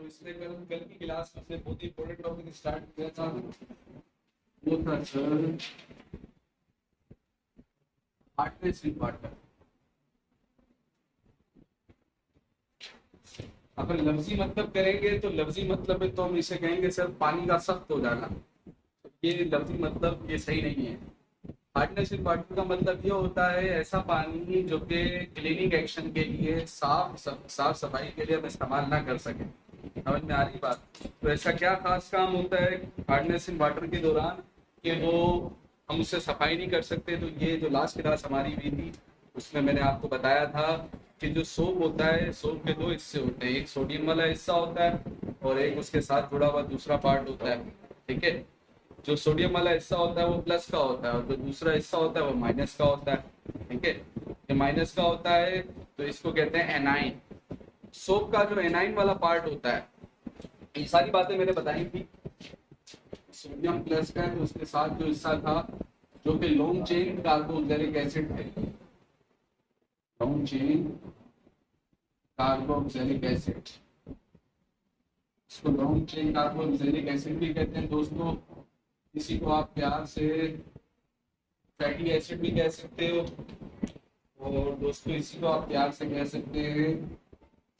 तो इसमें कल कल की क्लास में बहुत ही इंपॉर्टेंट टॉपिक स्टार्ट किया था, वो था सर हार्डनेस इन वाटर। अगर लफ्जी मतलब करेंगे तो लफ्जी मतलब है तो हम इसे कहेंगे सर पानी का सख्त हो जाना। ये लफ्जी मतलब ये सही नहीं है। हार्डनेस इन वाटर का मतलब ये होता है ऐसा पानी जो कि क्लीनिंग एक्शन के लिए साफ सफाई के लिए हम इस्तेमाल ना कर सकें। समझ में आ रही बात? तो ऐसा क्या खास काम होता है हार्डनेस इन वाटर के दौरान कि वो हम उससे सफाई नहीं कर सकते। तो ये जो लास्ट क्लास हमारी हुई थी उसमें मैंने आपको बताया था कि जो सोप होता है, सोप के दो हिस्से होते हैं, एक सोडियम वाला हिस्सा होता है और एक उसके साथ जुड़ा हुआ दूसरा पार्ट होता है। ठीक है, जो सोडियम वाला हिस्सा होता है वो प्लस का होता है और जो दूसरा हिस्सा होता है वो माइनस का होता है। ठीक है, जो माइनस का होता है तो इसको कहते हैं एनाइन। सोप का जो एनाइन वाला पार्ट होता है, ये सारी बातें मैंने बताई थी। सोडियम प्लस का है तो उसके साथ जो हिस्सा था जो कि लॉन्ग चेन कार्बोक्सिलिक एसिड है, लॉन्ग चेन कार्बोक्सिलिक एसिड, इसको लॉन्ग चेन कार्बोक्सिलिक एसिड भी कहते हैं दोस्तों। इसी को आप प्यार से फैटी एसिड भी कह सकते हो और दोस्तों इसी को आप प्यार से कह सकते हैं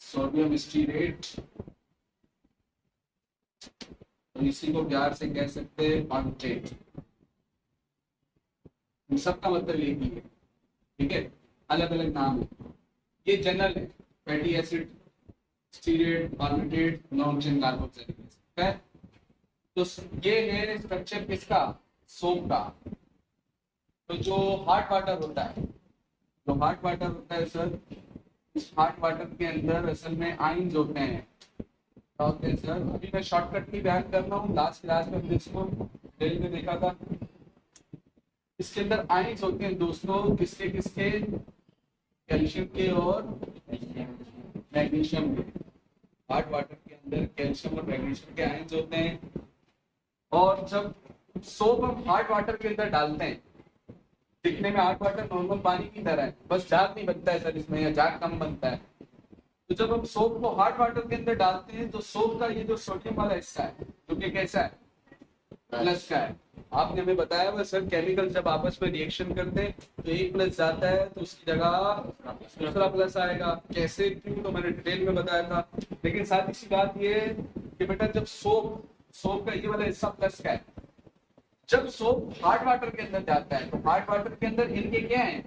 सोडियम स्टीरेट और इसी को प्यार से कह सकते हैं ऑक्टेट। इन सबका मतलब एक ही है। ठीक है, अलग अलग नाम है, ये जनरल है। फैटी एसिड, स्टीरेट, ऑर्बिटेट, लॉन्ग चेन कार्बोक्सिलिक एसिड है। तो ये है स्ट्रक्चर किसका? सोप का। तो जो हार्ड वाटर होता है, जो हार्ड वाटर होता है सर, इस हार्ड वाटर के अंदर असल में आयंस होते हैं। क्या होते हैं सर? अभी मैं शॉर्टकट की बयान कर रहा हूँ, लास्ट क्लास में हमने इसको डिटेल में देखा था। इसके अंदर आयंस होते हैं दोस्तों, किसके किसके? कैल्शियम के और मैग्नीशियम के। हार्ड वाटर के अंदर कैल्शियम और मैग्नीशियम के आयंस होते हैं। और जब सोप हम हार्ड वाटर के अंदर डालते हैं, दिखने में हार्ड वाटर नॉर्मल पानी की तरह है, बस झाग नहीं बनता है सर इसमें, या झाग कम बनता है। तो जब हम सोप को हार्ड वाटर के अंदर डालते हैं तो सोप का ये जो सोडियम वाला हिस्सा है जो कि कैसा है? प्लस का है। आपने हमें बताया हुआ सर केमिकल जब आपस में रिएक्शन करते हैं तो एक प्लस जाता है तो उसकी जगह दूसरा प्लस आएगा। कैसे, क्यों, तो मैंने डिटेल में बताया था। लेकिन साथ ही सी बात ये कि बेटा जब सोप का ये वाला हिस्सा प्लस का है, जब सोप हार्ड वाटर के अंदर जाता है तो हार्ड वाटर के अंदर इनके क्या है?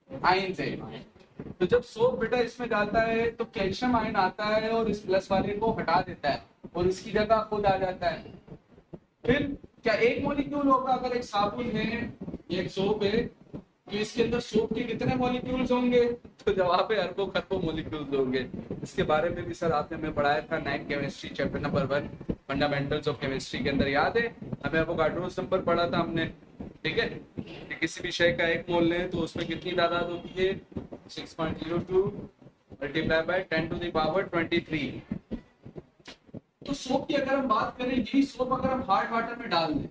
आयंस है। तो जब सोप बेटा इसमें जाता है तो कैल्शियम आयन आता है और इस प्लस वाले को हटा देता है और इसकी जगह खुद आ जाता है। फिर क्या एक मॉलिक्यूल होगा? अगर एक साबुन है, एक सोप है, तो इसके अंदर सोप के कितने मॉलिक्यूल्स होंगे? तो जवाब है अरबों खरबों मॉलिक्यूल्स होंगे। इसके बारे में भी सर आपने हमें पढ़ाया था 9 chemistry chapter number 1 fundamentals of chemistry के अंदर, याद है? हमें एवोगाड्रोस नंबर पढ़ा था हमने। ठीक है, कि किसी भी शय का एक मोल लें तो उसमें कितनी तादाद होती है? 6.02 multiply by 10 to the power 23। तो सोप की अगर हम बात करें, यही सोप अगर हम हार्ड वाटर में डाल दें,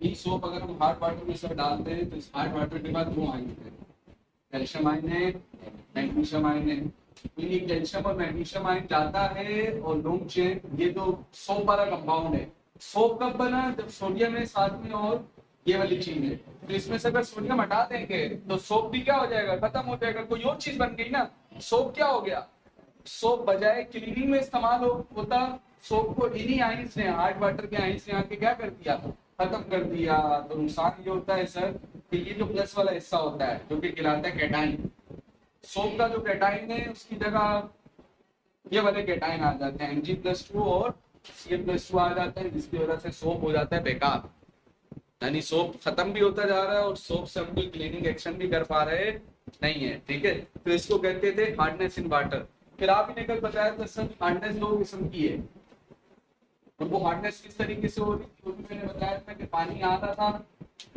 यही सोप अगर हम हार्ड वाटर में सब डालते हैं तो इस हार्ड वाटर के बाद दो आयन है, कैल्शियम आयन है, मैग्नीशियम आयन है। तो ये कैल्शियम और मैग्नीशियम आयन जाता है और लॉन्ग चेन, ये तो सोप वाला कंपाउंड है। सोप कब बना? जब सोडियम है साथ में और ये वाली चीज है। तो इसमें से अगर सोडियम हटा देंगे तो सोप भी क्या हो जाएगा? खत्म हो जाएगा, कोई और चीज बन गई ना। सोप क्या हो गया? सोप बजाय क्लीनिंग में इस्तेमाल होता, सोप को इन्हीं आयंस ने, हार्ड वाटर के आयंस ने आके क्या कर दिया? खत्म कर दिया। तो नुकसान ये होता है सर कि ये जो प्लस वाला हिस्सा होता है जो कि कहलाता है कैटाइन, सोप का जो कैटाइन है उसकी जगह ये वाले कैटाइन आ जाते हैं, Mg+2 और Ca+2 आ जाते हैं, जिसकी वजह से सोप हो जाता है बेकार। यानी सोप खत्म भी होता जा रहा है और सोप से हम कोई क्लीनिंग एक्शन भी कर पा रहे नहीं है। ठीक है, तो इसको कहते थे हार्डनेस इन वाटर। फिर आप ही ने कल बताया था सर हार्डनेस दो किस्म की है, और वो हार्डनेस किस तरीके से हो रही थी वो भी मैंने बताया था कि पानी आ रहा था,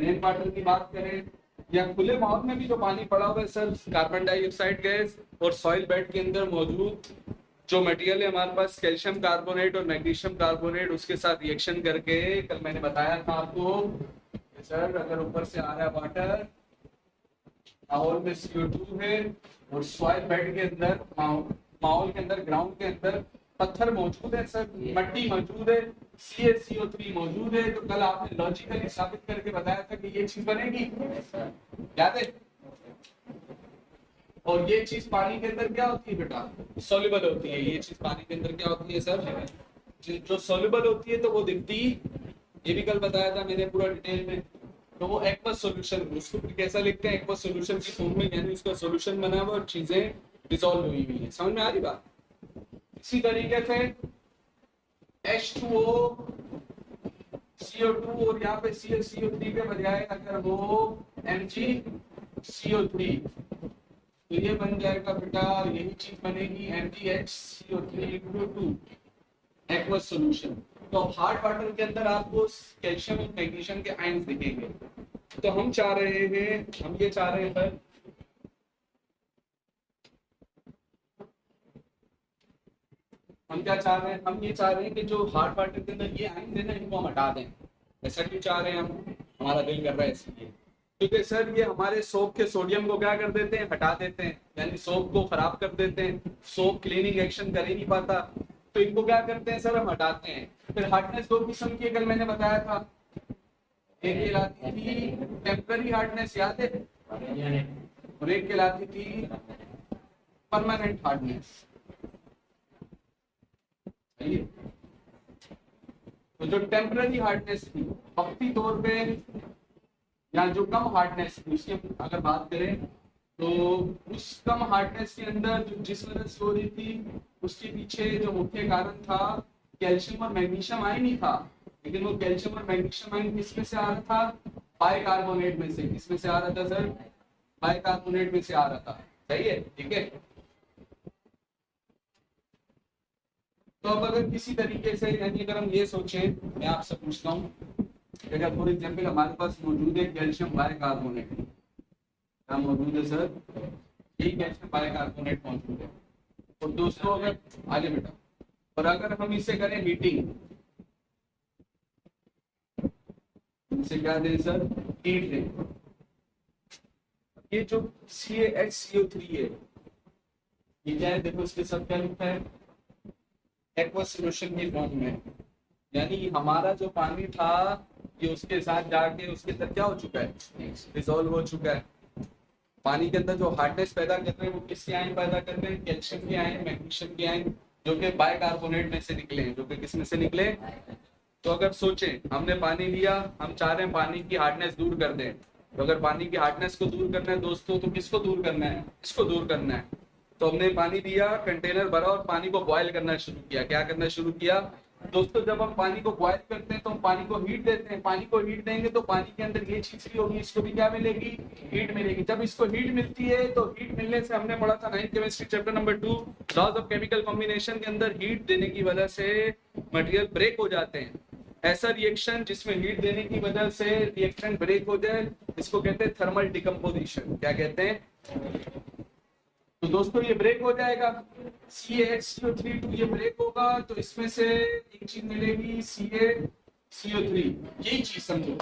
रेन वाटर की बात करें या खुले माहौल में भी जो पानी पड़ा हुआ है सर, कार्बन डाइऑक्साइड गैस और सॉइल बेड के अंदर मौजूद जो मटेरियल है हमारे पास, कैल्शियम कार्बोनेट और मैग्नीशियम कार्बोनेट, उसके साथ रिएक्शन करके कल मैंने बताया था आपको सर अगर ऊपर से आ रहा है वाटर, माहौल में CO2 है और सॉइल बेड के अंदर, माहौल के अंदर, ग्राउंड के अंदर पत्थर मौजूद है सर, मट्टी मौजूद है, CaCO3 मौजूद है, तो कल आपने लॉजिकली साबित करके बताया था कि ये चीज बनेगी, याद है? और ये चीज पानी के अंदर क्या होती है बेटा? सॉल्युबल होती है। ये चीज पानी के अंदर क्या होती है सर? जो सॉल्युबल होती है तो वो दिखती, ये भी कल बताया था मैंने पूरा डिटेल में। तो वो एक्वस सॉल्यूशन, उसको कैसा लिखते हैं? एक्वस सॉल्यूशन की फॉर्म में, यानी उसका सॉल्यूशन बना हुआ और चीजें डिसॉल्व हुई हुई है। समझ में आ रही बात? इसी तरीके से H2O, CO2 और यहाँ पे CaCO3 के बजाय अगर वो MgCO3, तो ये बन जाएगा बेटा, यही चीज बनेगी MgHCO3 एक्वस सॉल्यूशन। तो हार्ड वाटर के अंदर आपको कैल्शियम और मैग्नीशियम के आयंस दिखेंगे। तो हम चाह रहे हैं, हम ये चाह रहे हैं, हम क्या चाह रहे हैं? हम ये चाह रहे हैं कि जो हार्ड वाटर के अंदर ये आयंस है ना, इनको हम हटा दें। ऐसा क्यों चाह रहे हैं हम? हमारा दिल कर रहा है इसलिए, क्योंकि सर ये हमारे सोप के सोडियम को क्या कर देते हैं? हटा देते हैं, यानी सोप को खराब कर देते हैं। सोप क्लीनिंग एक्शन कर ही नहीं पाता, तो इनको क्या करते हैं सर? हम हटाते हैं। फिर हार्डनेस दो किस्म की, कल मैंने बताया था। एक कहलाती थी टेम्पररी हार्डनेस, याद है? और एक कहलाती थी परमानेंट हार्डनेस। तो जो टेम्पररी हार्डनेस थी, वक्ती तौर पे, या जो कम हार्डनेस थी, उसकी अगर बात करें तो उस कम हार्डनेस के अंदर जो जिस वजह से हो रही थी, उसके पीछे जो मुख्य कारण था कैल्शियम और मैग्नीशियम आयन ही था। लेकिन वो कैल्शियम और मैग्नीशियम आयन किसमें से आ रहा था? बाइकार्बोनेट में से। किसमें से आ रहा था सर? बाइकार्बोनेट में से आ रहा था। सही है, ठीक है। तो अब अगर किसी तरीके से, यानी अगर हम ये सोचें, मैं आपसे पूछता हूँ, अगर फॉर एग्जाम्पल हमारे पास मौजूद है कैल्शियम बाइकार्बोनेट, क्या मौजूद है सर? यही कैल्शियम बाइकार्बोनेट मौजूद है। और दोस्तों अगर आगे बेटा, और अगर हम इसे करें हीटिंग, इसे क्या दें सर? हीट दें। ये जो CaHCO3 है, ये क्या है? देखो इसके साथ क्या लिखा है? एक्वस सॉल्यूशन की फॉर्म में, यानी हमारा जो पानी था ये उसके साथ जाके उसके अंदर क्या हो चुका है? डिसॉल्व हो चुका है। पानी के अंदर जो हार्डनेस पैदा कर रहे हैं वो किसके आयन पैदा कर रहे हैं? कैल्शियम के आयन, मैग्नीशियम के आयन, जो कि बाइकार्बोनेट में से निकले हैं। जो कि किस में से निकले? तो अगर सोचें, हमने पानी लिया, हम चाह रहे हैं पानी की हार्डनेस दूर कर दें। तो अगर पानी की हार्डनेस को दूर करना है दोस्तों, तो किसको दूर करना है? इसको दूर करना है। तो हमने पानी दिया, कंटेनर भरा और पानी को बॉयल करना शुरू किया। क्या करना शुरू किया दोस्तों? जब हम पानी को बॉयल करते हैं तो हम पानी को हीट देते हैं। पानी को हीट देंगे तो पानी के अंदर ये चीज भी होगी, इसको भी क्या मिलेगी? हीट मिलेगी। जब इसको हीट मिलती है तो हीट मिलने से, हमने पढ़ा था 9th chemistry chapter number 2 laws of chemical combination के अंदर, हीट देने की वजह से मटेरियल ब्रेक हो जाते हैं। ऐसा रिएक्शन जिसमें हीट देने की वजह से रिएक्शन ब्रेक हो जाए, इसको कहते हैं थर्मल डिकम्पोजिशन। क्या कहते हैं? तो दोस्तों ये ब्रेक हो जाएगा, CaHCO3 ये ब्रेक होगा, तो इसमें से एक चीज मिलेगी CaCO3। यही चीज समझो,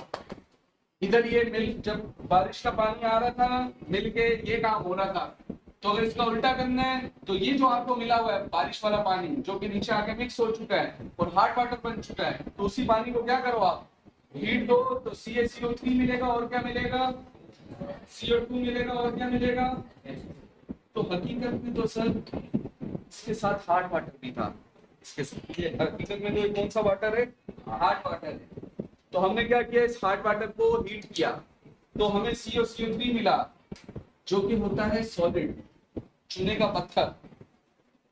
इधर ये मिल, जब बारिश का पानी आ रहा था मिल के ये काम हो रहा था, तो अगर इसका उल्टा करना है तो ये जो आपको मिला हुआ है बारिश वाला पानी, जो कि नीचे आके मिक्स हो चुका है और हार्ड वाटर बन चुका है, तो उसी पानी को क्या करो आप? हीट दो, तो CaCO3 मिलेगा और क्या मिलेगा? CO2 मिलेगा और क्या मिलेगा? तो हकीकत में तो सर इसके साथ हार्ड वाटर भी था। इसके साथ ये हकीकत में जो कौन सा वाटर है? हार्ड वाटर है। तो हमने क्या किया? इस हार्ड वाटर को हीट किया तो हमें CaCO3 मिला, जो कि होता है सॉलिड, चूने का पत्थर,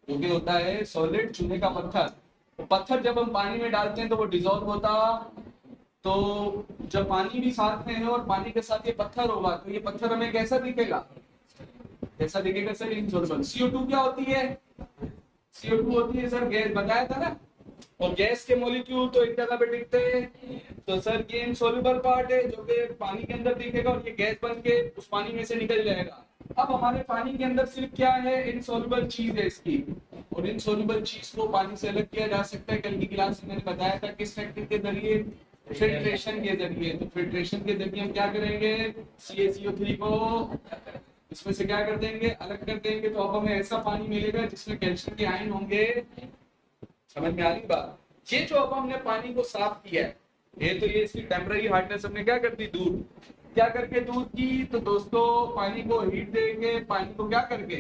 जो कि होता है सॉलिड, चूने का पत्थर। तो पत्थर जब हम पानी में डालते हैं तो वो डिसॉल्व होता, तो जब पानी भी साथ में है और पानी के साथ ये पत्थर होगा, तो ये पत्थर हमें कैसा दिखेगा? कैसा दिखेगा सर? इनसॉल्युबल। CO2 क्या होती है? CO2 होती है सर गैस, बताया था ना। और गैस के मॉलिक्यूल तो एक जगह पे टिकते हैं, तो सर ये इनसॉल्युबल पार्ट है जो कि पानी के अंदर दिखेगा और ये गैस बन के उस पानी में से निकल जाएगा। अब हमारे पानी के अंदर सिर्फ क्या है? इनसॉल्युबल चीज है इसकी, और इनसॉल्युबल चीज को पानी से अलग किया जा सकता है। कल की क्लास में मैंने बताया था किस टेक्निक के जरिए? फिल्ट्रेशन के जरिए। तो फिल्ट्रेशन के जरिए हम क्या करेंगे? CaCO3 को इसमें से क्या कर देंगे? अलग कर देंगे। तो अब हमें ऐसा पानी मिलेगा जिसमें कैल्शियम के आयन होंगे समझ में आ रही बात? ये जो अब हमने पानी को साफ किया है, ये इसकी टेम्पररी हार्डनेस हमने क्या कर दी, दूर। क्या करके दूर की? तो दोस्तों पानी को हीट देके, पानी को क्या करके,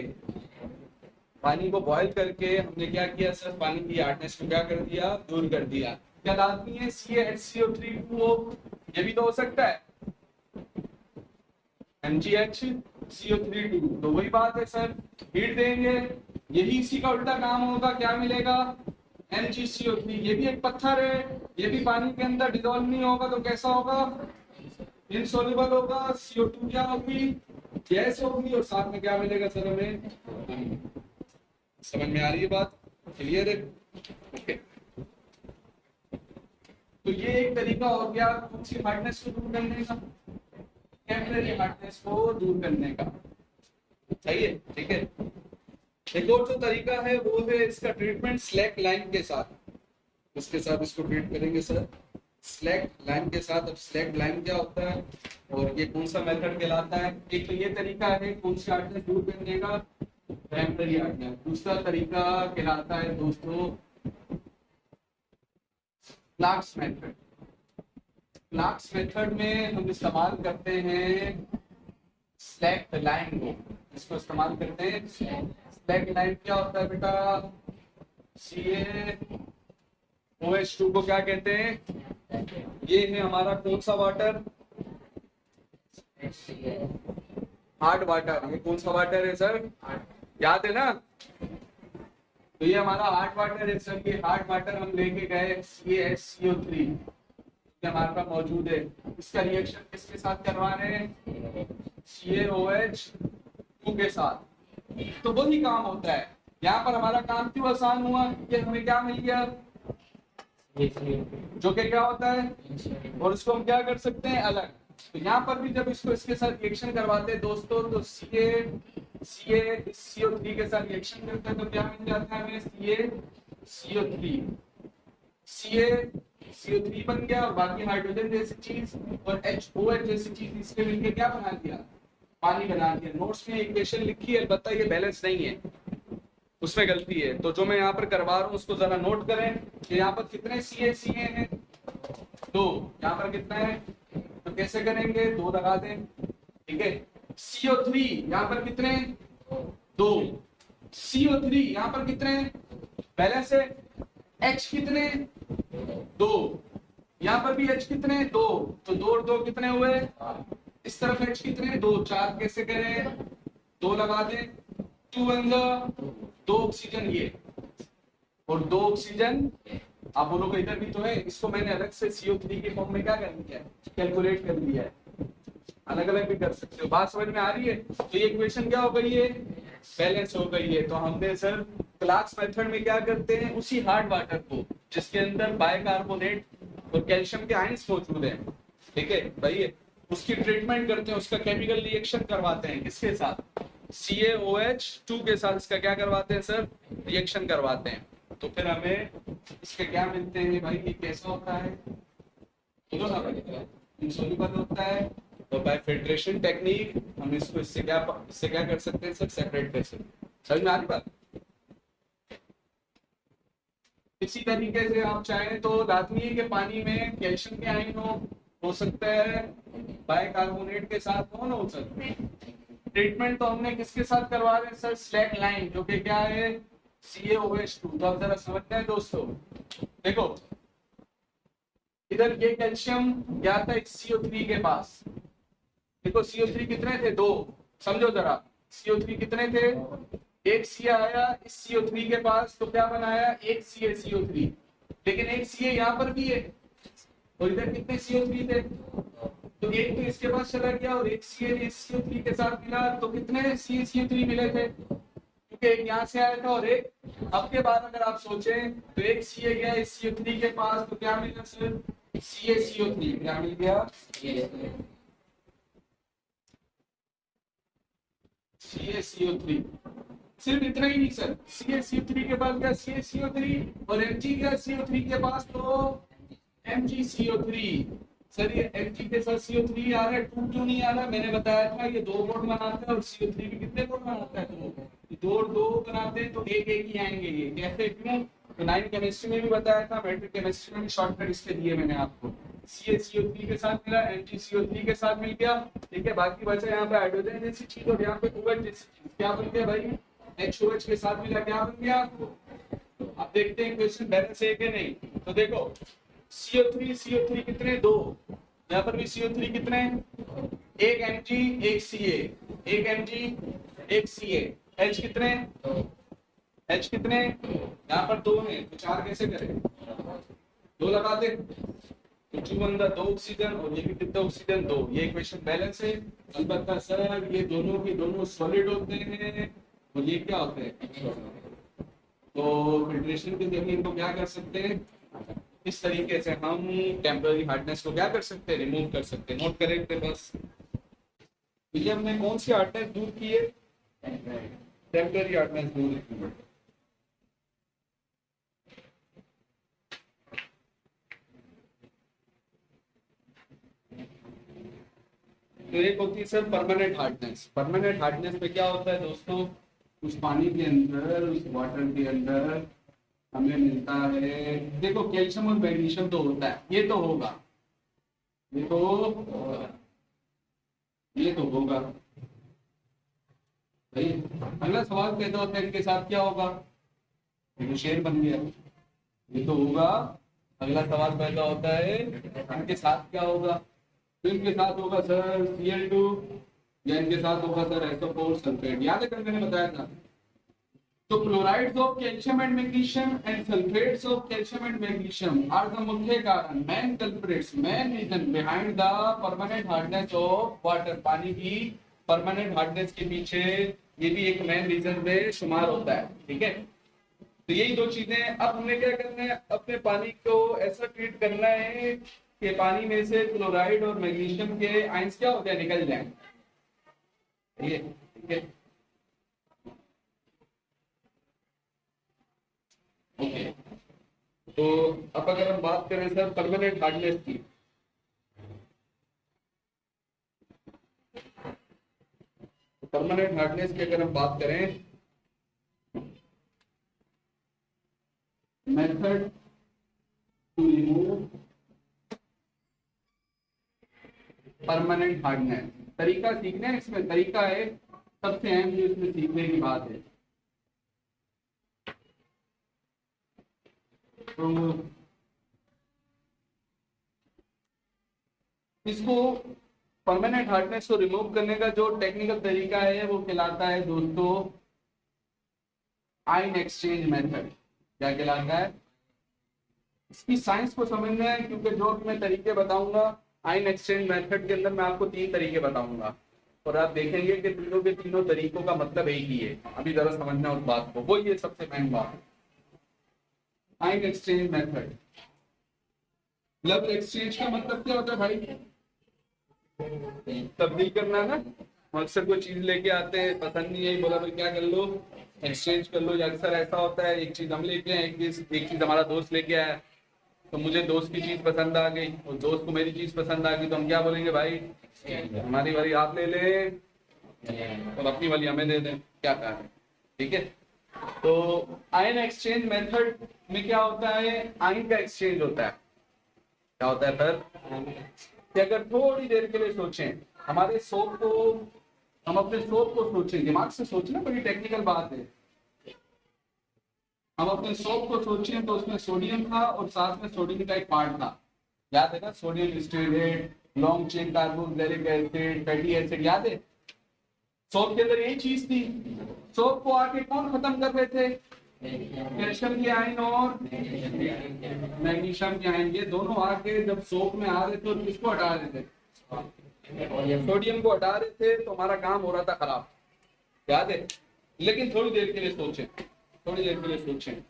पानी को बॉयल करके हमने क्या किया सर, पानी की हार्डनेस को क्या कर दिया, दूर कर दिया। क्या लाजमी है? CaHCO3 ये भी तो हो सकता है, MgHCO3 तो वही बात है सर, हीट देंगे, यही इसी का उल्टा काम होगा, क्या मिलेगा, MgCO3। ये भी एक पत्थर है, ये भी पानी के अंदर डिजोल्व नहीं होगा तो कैसा होगा, इनसॉल्युबल होगा। CO2 क्या होगी, गैस होगी, और साथ में क्या मिलेगा सर हमें। समझ में आ रही है बात, क्लियर है? ओके, तो ये एक तरीका हो गया कौन सी हार्डनेस को दूर करने का, टेम्पररी हार्डनेस को दूर करने का। सही है, ठीक है। एक और जो तरीका है वो है इसका ट्रीटमेंट स्लैक लाइम के साथ, उसके साथ इसको ट्रीट करेंगे सर, स्लैक लाइम के साथ। अब स्लैक लाइम क्या होता है और ये कौन सा मेथड कहलाता है? एक तो ये तरीका है कौन सी हार्डनेस दूर करने का, टेम्पररी हार्डनेस। दूसरा तरीका कहलाता है दोस्तों क्लार्क्स मेथड। क्लार्क्स मेथड में हम इस्तेमाल करते हैं स्लैक लाइम को, इसको इस्तेमाल करते हैं। स्लैक लाइम क्या होता है बेटा, CaOH2 को क्या कहते हैं, ये है हमारा कौन सा वाटर, हार्ड वाटर। ये कौन सा वाटर है सर, याद है ना? तो ये हमारा हार्ड वाटर है सर, ये हार्ड वाटर हम लेके गए CaHCO3 हमारे पास मौजूद है। इसका रिएक्शन किसके साथ करवा रहे हैं, CaOH2 के साथ। तो वही काम होता है यहाँ पर। हमारा काम क्यों आसान हुआ, कि हमें क्या मिल गया, जो कि क्या होता है, और इसको हम क्या कर सकते हैं, अलग। तो यहाँ पर भी जब इसको इसके साथ रिएक्शन करवाते हैं दोस्तों, तो CaCO3 के साथ रिएक्शन करते हैं तो क्या मिल जाता है हमें, CaCO3। CaCO3 बन गया, और बाकी हाइड्रोजन जैसी चीज और HOH जैसी चीज इसके मिलकर क्या बना दिया, पानी बना दिया। नोट्स में इक्वेशन लिखी है, अलबत्ता ये बैलेंस नहीं है, उसमें गलती है। तो जो मैं यहाँ पर करवा रहा हूँ उसको जरा नोट करें कि यहाँ पर कितने Ca हैं, 2। यहाँ पर कितना है, तो कैसे करेंगे, 2 लगा दें, ठीक है। CO3 यहाँ पर कितने, 2। CO3 यहाँ पर कितने, बैलेंस है। H कितने, 2। यहाँ पर भी H कितने, 2। तो 2 और 2 कितने हुए, इस तरफ H कितने, 2। 4 कैसे करें, 2 लगा दें, 2 वन 2 ऑक्सीजन ये, और 2 ऑक्सीजन आप बोलो को इधर भी तो है। इसको मैंने अलग से CO3 के फॉर्म में क्या कर दिया है, कैलकुलेट कर दिया है। अलग अलग भी कर सकते हो, बात समझ में आ रही है? तो ये इक्वेशन क्या हो गई है, बैलेंस हो गई है। तो हमने सर क्लार्क्स मेथड में क्या करते हैं, उसी हार्ड वाटर को जिसके अंदर बाइकार्बोनेट और कैल्शियम के आयंस मौजूद हैं, ठीक है भाई, उसकी ट्रीटमेंट करते हैं, उसका केमिकल रिएक्शन करवाते हैं, किसके साथ, CaOH2 के साथ इसका क्या करवाते हैं सर, रिएक्शन करवाते हैं। तो फिर हमें इसके क्या मिलते हैं भाई, ये कैसा होता है, इनसॉल्युबल होता है। तो बाय फिल्ट्रेशन टेक्निक हम इसको इससे क्या कर सकते हैं सर, सेपरेट कर सकते हैं। समझ में आ रही बात? इसी तरीके से आप चाहें तो लाजमी है कि पानी में कैल्शियम के आयन हो सकता है, बाइकार्बोनेट के साथ कौन हो सकते हैं। ट्रीटमेंट तो हमने किसके साथ करवा रहे हैं सर, स्लैक लाइन, जो कि क्या है, CaOH2। तो आप जरा समझते हैं दोस्तों, देखो इधर ये कैल्शियम गया था एक CO3 के पास, देखो CO3 कितने थे, 2। समझो जरा, CO3 कितने थे, एक Ca आया इस CO3 के पास, तो क्या बनाया, एक CaCO3। लेकिन एक Ca यहाँ पर भी है, और इधर कितने CO3 थे, तो एक तो इसके पास चला गया और एक CaCO3 के साथ मिला, तो कितने CaCO3 मिले थे, क्योंकि एक यहाँ से आया था और एक। अब के बाद अगर आप सोचें तो एक Ca गया इस CO3 के पास, तो क्या मिला सर, CaCO3। क्या मिल गया, CaCO3। सिर्फ इतना ही नहीं सर, CaCO3 के पास गया CaCO3 और MgCO3 के पास तो MgCO3। सर ये Mg के साथ CO3 आ रहा है, 2 क्यों नहीं आ रहा, मैंने बताया था ये 2 बॉन्ड बनाता है, और CO3 भी कितने बॉन्ड बनाता है, 2 और 2 बनाते हैं, तो एक ही आएंगे। ये कैसे, क्यों, तो 9 केमिस्ट्री में भी बताया था, मेट्रिक केमिस्ट्री में भी शॉर्टकट इसके दिए मैंने आपको। CaCO3 के साथ मिला, MgCO3 के साथ मिल गया, ठीक है। बाकी बचा यहाँ पे हाइड्रोजन जैसी चीज और यहाँ पे OH जैसी चीज, क्या बन गया भाई, HOH के साथ मिला, क्या बन गया आपको। अब देखते हैं क्वेश्चन बैलेंस है कि नहीं। तो देखो CO3 कितने, 2, यहाँ पर भी CO3 कितने, एक Mg एक Ca, एक Mg एक Ca, H कितने, H कितने, यहाँ पर 2 है तो 4 कैसे करें, 2 लगा दे तो 2 अंदर 2 ऑक्सीजन और ये भी कितने ऑक्सीजन, 2। ये इक्वेशन बैलेंस है। अलबत्ता सर ये दोनों के दोनों सॉलिड होते हैं और ये क्या होते हैं, तो फिल्ट्रेशन के जरिए इनको क्या कर सकते हैं, इस तरीके से हम टेम्पररी हार्डनेस को क्या कर सकते हैं, रिमूव कर सकते हैं। नोट करें थे बस। तो ये हमने कौन सी हार्डनेस दूर की है, टेम्पररी हार्डनेस दूर की। तो एक होती है sir permanent hardness. Permanent hardness में क्या होता है दोस्तों, उस पानी के अंदर, उस वाटर के अंदर हमें मिलता है, देखो कैल्शियम और मैग्नीशियम तो होता है, ये तो होगा, ये तो होगा भाई। अगला सवाल पैदा होता है इनके साथ क्या होगा, ये तो शेर बन गया, ये तो होगा। अगला सवाल पैदा होता है इनके साथ क्या होगा, तो इनके साथ होगा सर Cl2 या इनके साथ होगा सर SO4 सल्फेट। याद है कल मैंने बताया था। तो chlorides of calcium and magnesium and sulphates of calcium and magnesium are the मुख्य कारण, main culprits, main reason behind the permanent hardness of water. पानी की परमानेंट हार्डनेस के पीछे ये भी एक मेन रीजन में शुमार होता है, ठीक है। तो यही 2 चीजें। अब हमने क्या करना है, अपने पानी को ऐसा ट्रीट करना है कि पानी में से क्लोराइड और मैग्नीशियम के आयंस क्या हो जाए, निकल जाए, ठीक है। ओके, तो अब अगर हम बात करें सर परमानेंट हार्डनेस की, तो परमानेंट हार्डनेस की अगर हम बात करें, method to remove permanent hardness, तरीका सीखना है। इसमें तरीका है सबसे अहम जो इसमें सीखने की बात है। तो इसको परमानेंट हार्डनेस को रिमूव करने का जो टेक्निकल तरीका है वो कहलाता है दोस्तों आयन एक्सचेंज मेथड। क्या कहलाता है, इसकी साइंस को समझना है, क्योंकि जो मैं तरीके बताऊंगा आयन एक्सचेंज मेथड के अंदर मैं आपको 3 तरीके बताऊंगा और आप देखेंगे कि तीनों के तीनों तरीकों का मतलब एक ही है। अभी जरा समझना उस बात को, वो ये सबसे मेन बात है। Ion exchange method, love exchange का मतलब क्या होता है भाई, तब्दील करना ना। अक्सर कोई चीज लेके आते हैं, पसंद नहीं आई, बोला भाई क्या कर लो, एक्सचेंज कर लो। या अक्सर ऐसा होता है, एक चीज हम लेके आए, एक चीज हमारा दोस्त लेके आया, तो मुझे दोस्त की चीज पसंद आ गई और दोस्त को मेरी चीज पसंद आ गई, तो हम क्या बोलेंगे भाई, हमारी वाली आप ले ले और अपनी वाली हमें दे दें, क्या कहा है, ठीक है। तो आयन एक्सचेंज मेथड में क्या होता है, आयन का एक्सचेंज होता है। क्या होता है सर, कि अगर थोड़ी देर के लिए सोचें, हमारे सोप को, हम अपने सोप को सोचें, दिमाग से सोचना, बड़ी टेक्निकल बात है। हम अपने सोप को सोचें तो उसमें सोडियम था और साथ में सोडियम का एक पार्ट था, याद है ना, sodium stearate, long chain carboxylic acid, fatty acid, याद है। सोप के अंदर यही चीज थी। सोप को आके कौन खत्म कर रहे थे, कैल्शियम के आयन और मैग्नीशियम के आयन। ये दोनों आके जब सोप में आ रहे थे तो किसको हटा रहे थे, सोडियम को हटा रहे थे, तो हमारा काम हो रहा था खराब, याद है। लेकिन थोड़ी देर के लिए सोचें, थोड़ी देर के लिए सोचें,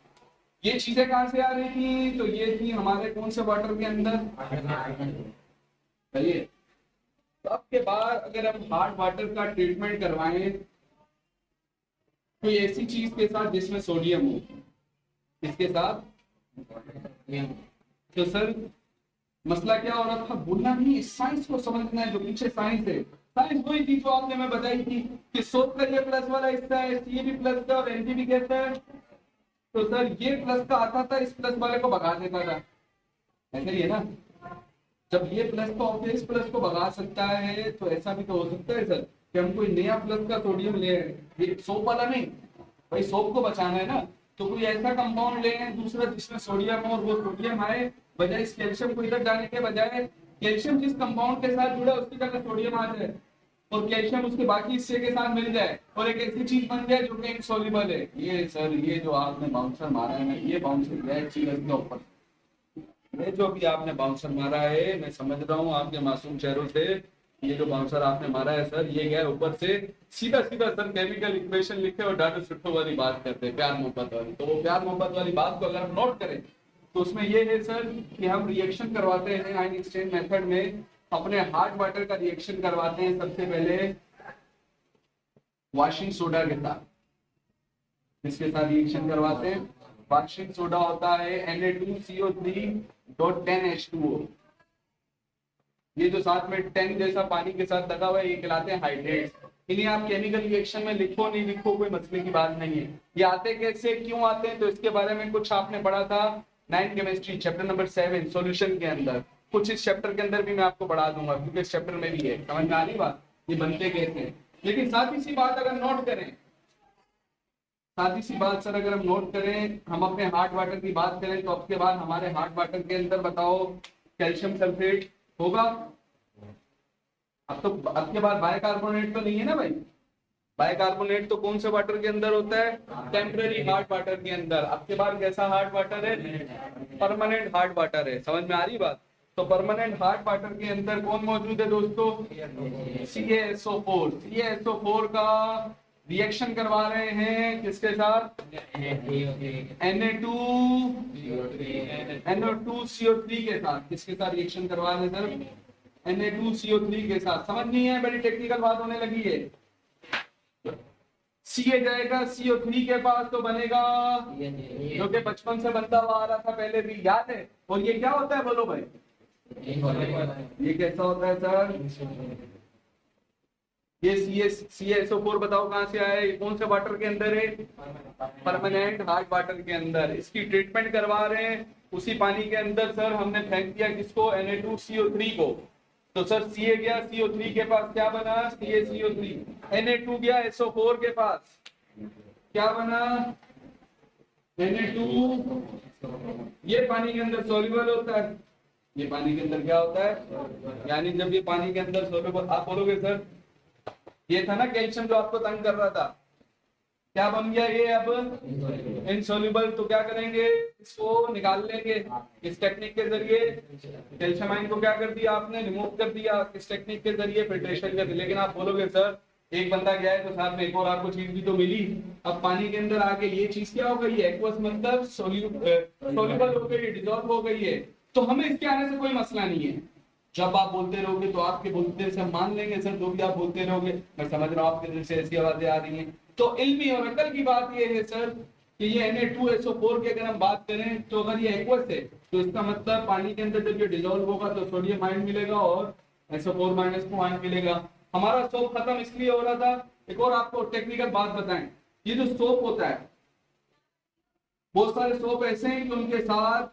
ये चीजें कहां से आ रही थी, तो ये थी हमारे कौन से वाटर के अंदर, चलिए। तो अब के बाद अगर हम हार्ड वाटर का ट्रीटमेंट करवाएं कोई ऐसी चीज के साथ जिसमें सोडियम हो, इसके साथ, तो सर मसला क्या हो रहा था, भूलना नहीं, साइंस को समझना है, जो पीछे साइंस है। साइंस वही थी जो आपने मैं बताई थी कि सोप का ये प्लस वाला हिस्सा है, सी भी प्लस का और एन भी कहता है। तो सर ये प्लस का आता था, इस प्लस वाले को भगा देता था, ऐसा ही है ना। जब ये प्लस का ऑब्जेक्ट इस प्लस को भगा सकता है, तो ऐसा भी तो हो सकता है सर कि हम कोई नया प्लस का सोडियम ले आए, ये सोप वाला नहीं, भाई सोप को बचाना है ना, तो कोई ऐसा कंपाउंड ले आए दूसरा जिसमें सोडियम हो, और वो सोडियम आए, बजाय इस कैल्शियम को इधर जाने के बजाय कैल्शियम जिस कंपाउंड के साथ जुड़ा है उसकी जगह सोडियम आ जाए, और कैल्शियम उसके बाकी हिस्से के साथ मिल जाए, और एक ऐसी चीज बन जाए जो कि इनसॉल्युबल है। ये सर, ये जो आपने बाउंसर मारा है ना, ये बाउंसर है चीज के ऊपर, ये जो भी आपने बाउंसर मारा है, मैं समझ रहा हूँ आपके मासूम चेहरों से, ये जो बाउंसर आपने मारा है सर, ये गया ऊपर से सीधा सीधा सर केमिकल इक्वेशन लिखे और डाटा सुट्टो वाली बात करते हैं, प्यार मोहब्बत वाली। तो वो प्यार मोहब्बत वाली बात को अगर हम नोट करें तो उसमें ये है सर कि हम रिएक्शन करवाते हैं आयन एक्सचेंज मेथड में, अपने हार्ड वाटर का रिएक्शन करवाते हैं सबसे पहले वॉशिंग सोडा के साथ, इसके साथ रिएक्शन करवाते हैं। वॉशिंग सोडा होता है Na2CO3.10H2O, ये जो साथ में 10 जैसा पानी के साथ लगा हुआ है, ये कहलाते हैं हाइड्रेट्स। इन्हें आप केमिकल रिएक्शन में लिखो नहीं लिखो कोई मसले की बात नहीं है, ये आते कैसे क्यों आते हैं तो इसके बारे में कुछ आपने पढ़ा था 9 केमिस्ट्री चैप्टर नंबर 7 सॉल्यूशन के अंदर, कुछ इस चैप्टर के अंदर भी मैं आपको पढ़ा दूंगा क्योंकि इस चैप्टर में भी है, समझ में आ रही बात, ये बनते कैसे हैं। लेकिन साथ ही सी बात अगर नोट करें, साथ ही सी बात सर अगर हम नोट करें, हम अपने हार्ड वाटर की बात करें तो उसके बाद हमारे हार्ड वाटर के अंदर बताओ कैल्शियम सल्फेट होगा। अब तो अब के बाद बाइकार्बोनेट तो नहीं है ना भाई, बाइकार्बोनेट तो कौन से वाटर के अंदर होता है, टेम्पररी हार्ड वाटर के अंदर। अब के बाद कैसा हार्ड वाटर है, परमानेंट हार्ड वाटर है, समझ में आ रही बात। तो परमानेंट हार्ड वाटर के अंदर कौन मौजूद है दोस्तों, CaSO4। CaSO4 का रिएक्शन करवा रहे हैं किसके साथ, Na2CO3 के साथ, किसके साथ रिएक्शन करवा रहे हैं सर, Na2CO3 के साथ। समझ नहीं है, बड़ी टेक्निकल बात होने लगी है। Ca जाएगा CO3 के पास तो बनेगा जो कि बचपन से बनता हुआ आ रहा था पहले भी, याद है। और ये क्या होता है बोलो भाई, ये कैसा होता है सर, ये CaSO4 बताओ कहां से आया, ये कौन से वाटर के अंदर है, परमानेंट हार्ड वाटर के अंदर। इसकी ट्रीटमेंट करवा रहे हैं उसी पानी के अंदर सर, हमने फेंक दिया किसको, Na2CO3 को। तो सर Ca गया CO3 के पास, क्या बना, CaCO3। Na2 गया SO4 के पास, क्या बना, Na2। ये पानी के अंदर सॉल्युबल होता है, ये पानी के अंदर क्या होता है, यानी जब ये पानी के अंदर सॉल्युबल, आप बोलोगे सर ये था ना कैल्शियम जो आपको तंग कर रहा था, क्या बन गया ये अब इनसॉल्युबल। तो क्या करेंगे, इसको निकाल लेंगे इस टेक्निक के जरिए। कैल्शियम आयन को क्या कर दिया आपने, रिमूव कर दिया किस टेक्निक के जरिए, फिल्ट्रेशन के। लेकिन आप बोलोगे सर एक बंदा गया है तो साथ में एक और आपको चीज भी तो मिली। अब पानी के अंदर आके ये चीज क्या हो गई है, एक्वस मतलब सोल्यूबल हो गई है, डिसॉल्व हो गई है। तो हमें इसके आने से कोई मसला नहीं है। जब आप बोलते रहोगे तो आपके बोलते से हम मान लेंगे सर, जो भी आप बोलते रहोगे। मैं समझ रहा हूँ आपके दिल से ऐसी आवाजें आ रही हैं। तो इल्मी और अकल की बात ये है सर कि ये Na2SO4 की अगर हम बात करें तो अगर ये एक्वस है तो इसका मतलब पानी के अंदर जब ये डिसॉल्व होगा तो सोडियम आयन मिलेगा और SO4- को आयन मिलेगा। हमारा सोप खत्म इसलिए हो रहा था। एक और आपको टेक्निकल बात बताएं, ये जो सोप होता है, बहुत सारे सोप ऐसे हैं कि उनके साथ,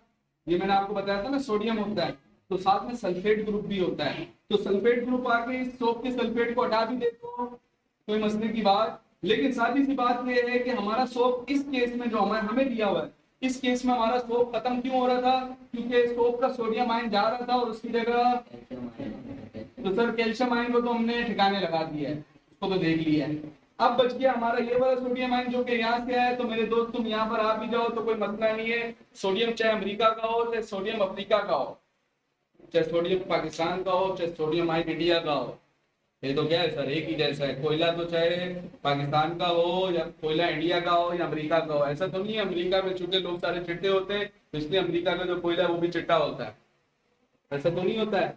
ये मैंने आपको बताया था ना, सोडियम होता है तो साथ में सल्फेट ग्रुप भी होता है। तो सल्फेट ग्रुप आके इस सोप के सल्फेट को हटा भी दे तो कोई मसले की बात। लेकिन साथ सी बात यह है कि हमारा सोप इस केस में जो हमें दिया हुआ है, इस केस में हमारा सोप खत्म क्यों हो रहा था, क्योंकि सोप का सोडियम आयन जा रहा था और उसकी जगह तो सर कैल्शियम आयन को तो हमने ठिकाने लगा दिया है, उसको तो देख लिया है। अब बच गया हमारा ये वाला सोडियम आयन जो कि यहाँ से आया। तो मेरे दोस्त तुम यहाँ पर आ भी जाओ तो कोई मसला नहीं है। सोडियम चाहे अमेरिका का हो, चाहे सोडियम अफ्रीका का हो, चाहे सोडियम पाकिस्तान का हो, चाहे सोडियम आयन इंडिया का हो, ये तो क्या है सर, एक ही जैसा है। कोयला तो चाहे पाकिस्तान का हो या कोयला इंडिया का हो या अमेरिका का हो, ऐसा तो नहीं है। अमेरिका में चूंकि लोग सारे चिट्टे होते हैं तो इसलिए अमेरिका का जो कोयला है वो भी चिट्टा होता है, ऐसा तो नहीं होता है,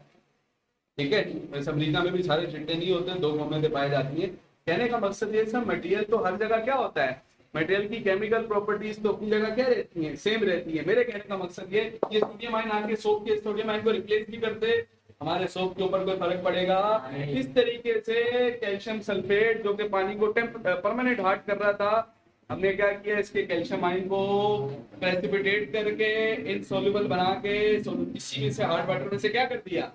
ठीक है। वैसे अमेरिका में भी सारे चिट्टे नहीं होते, दो कौमें पाई जाती है। कहने का मकसद ये सब, मटेरियल तो हर जगह क्या होता है, मटेरियल की केमिकल प्रॉपर्टीज तो अपनी जगह क्या रहती हैं, सेम रहती है। मेरे कहने का मकसद ये सोडियम आयन आके सोप के सोडियम आयन को रिप्लेस भी करते, हमारे सोप के ऊपर कोई फर्क पड़ेगा। इस तरीके से कैल्शियम सल्फेट जो कि पानी को परमानेंट हार्ड कर रहा था, हमने क्या किया, इसके कैल्शियम आयन को प्रेसिपिटेट करके इनसॉल्युबल बना के इसी में से हार्ड वाटर में से क्या कर दिया,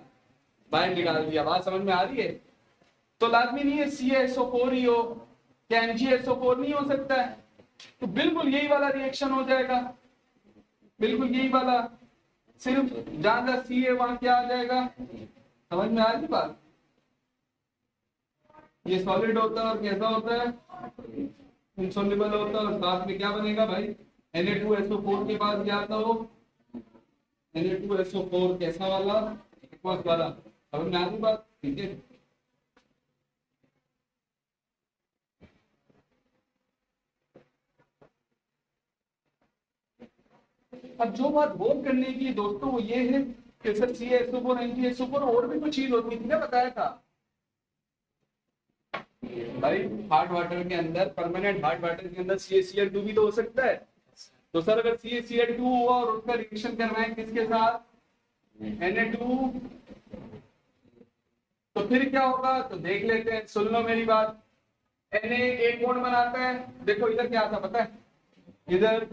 बाहर निकाल दिया। बात समझ में आ रही है? तो लाजमी नहीं है CaSO4 ही हो, क्या MgSO4 नहीं हो सकता है? तो बिल्कुल यही वाला रिएक्शन हो जाएगा, बिल्कुल यही वाला, सिर्फ जहां सी है वहां क्या आ जाएगा। समझ में आ रही बात? ये सॉलिड होता है और कैसा होता है, इनसॉल्युबल होता है, और साथ में क्या बनेगा भाई, Na2SO4 के पास गया था वो, Na2SO4 कैसा वाला, एक्वस वाला। समझ में आ रही बात? ठीक है। अब जो बात गौर करने की दोस्तों वो ये है कि सर CaSO4 MgSO4 और भी कुछ चीज होती थी ना, बताया था भाई। हार्ड वाटर के अंदर, परमानेंट हार्ड वाटर के अंदर CaCl2 भी तो हो सकता है। तो सर अगर CaCl2 हुआ और उसका रिएक्शन करना है किसके साथ, Na2, तो फिर क्या होगा, तो देख लेते हैं, सुन लो मेरी बात। Na एक बॉन्ड बनाता है, देखो इधर क्या था पता है, इधर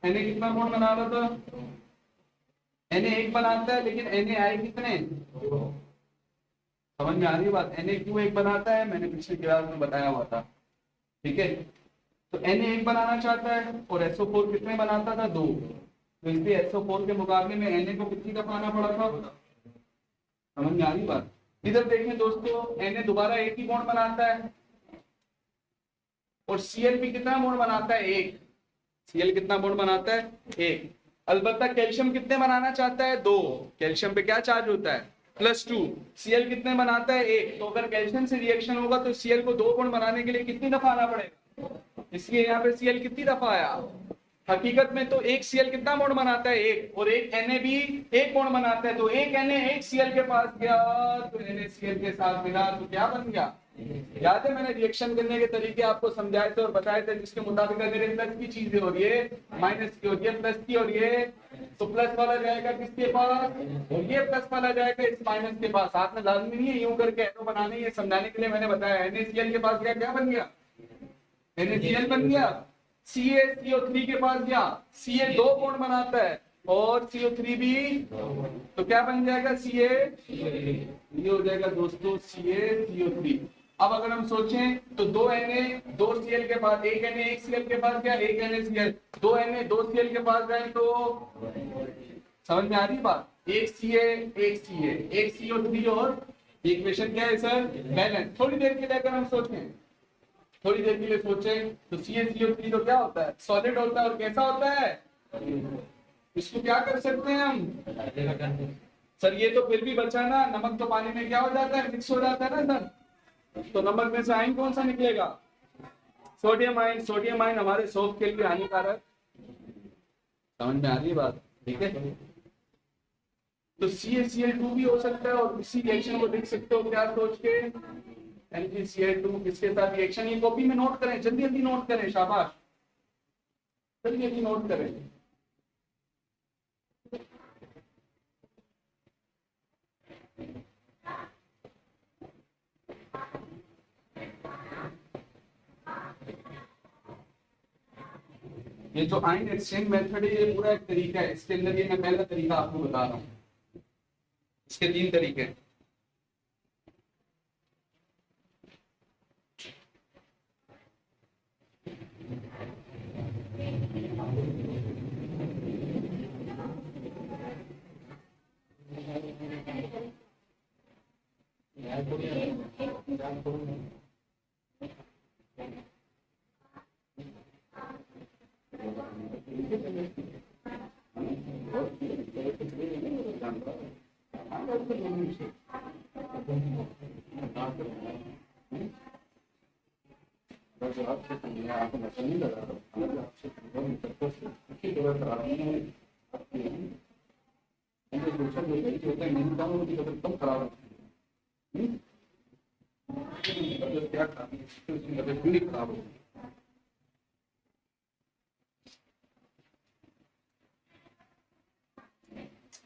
Na कितना बॉन्ड बना रहा था, Na एक बनाता है, लेकिन Na आए कितने, समझ में आ रही है बात? Na क्यों एक बनाता है, मैंने पिछले क्लास में बताया हुआ था, ठीक है। तो Na एक बनाना चाहता है और SO4 कितने बनाता था, 2। तो इसलिए SO4 के मुकाबले में Na को कितनी दफा आना पड़ा था, समझ में आ रही बात? इधर देखें दोस्तों, Na दोबारा एक ही बॉन्ड बनाता है और Cl भी कितना बॉन्ड बनाता है, एक। Cl कितना बॉन्ड बनाता है, एक। अलबत्ता कैल्शियम कितने बनाना चाहता है, 2। कैल्शियम पे क्या चार्ज होता है, +2। Cl कितने बनाता है, एक। तो अगर कैल्शियम से रिएक्शन होगा तो Cl को 2 बॉन्ड बनाने के लिए कितनी दफा आना पड़ेगा, इसलिए यहाँ पे Cl कितनी दफा आया। हकीकत में तो एक Cl कितना बॉन्ड बनाता है, एक, और एक Na भी एक बॉन्ड बनाता है। तो एक Na एक Cl के पास गया तो NaCl के साथ मिला तो क्या बन गया। याद है मैंने रिएक्शन करने के तरीके आपको समझाए थे और बताए थे, जिसके मुताबिक अगर प्लस की चीजें हो रही है, माइनस की हो रही है, प्लस की हो रही है, तो प्लस वाला जाएगा किसके पास, और ये प्लस वाला जाएगा इस माइनस के पास। साथ में लाजमी नहीं है यूं करके एरो बनाने, ये समझाने के लिए मैंने बताया। NaCl के पास गया, क्या बन गया, NaCl बन गया। CaCO3 के पास गया, Ca 2 बॉन्ड बनाता है और CO3 भी, तो क्या बन जाएगा, Ca, ये हो जाएगा दोस्तों CaCO3। अब अगर हम सोचें तो 2 Na 2 Cl के पास, एक Na एक Cl के पास गया, एक NaCl, 2 Na 2 Cl के पास गए, तो समझ में आ रही बात, एक Ca एक Ca एक CO3, और इक्वेशन क्या है सर, बैलेंस। थोड़ी देर के लिए अगर हम सोचें, थोड़ी देर के लिए सोचें तो CaCO3 तो क्या होता है, सॉलिड होता है, और कैसा होता है, इसको क्या कर सकते हैं हम, सर ये तो फिर भी बचा ना, नमक तो पानी में क्या हो जाता है, मिक्स हो जाता है ना सर। तो नमक में से आयन कौन सा निकलेगा, सोडियम आयन। सोडियम आयन हमारे सोप के लिए हानिकारक, समझ में आ रही है बात, ठीक है। तो CaCl2 भी हो सकता है, और इसी रिएक्शन को देख सकते हो क्या सोच के, MgCl2 किसके साथ रिएक्शन, ये कॉपी में नोट करें, जल्दी जल्दी नोट करें, शाबाश, जल्दी जल्दी नोट करें। ये जो आयन एक्सचेंज मेथड है, ये पूरा एक तरीका है। इसके अंदर ये मैं पहला तरीका आपको बता रहा हूँ, इसके 3 तरीके हैं।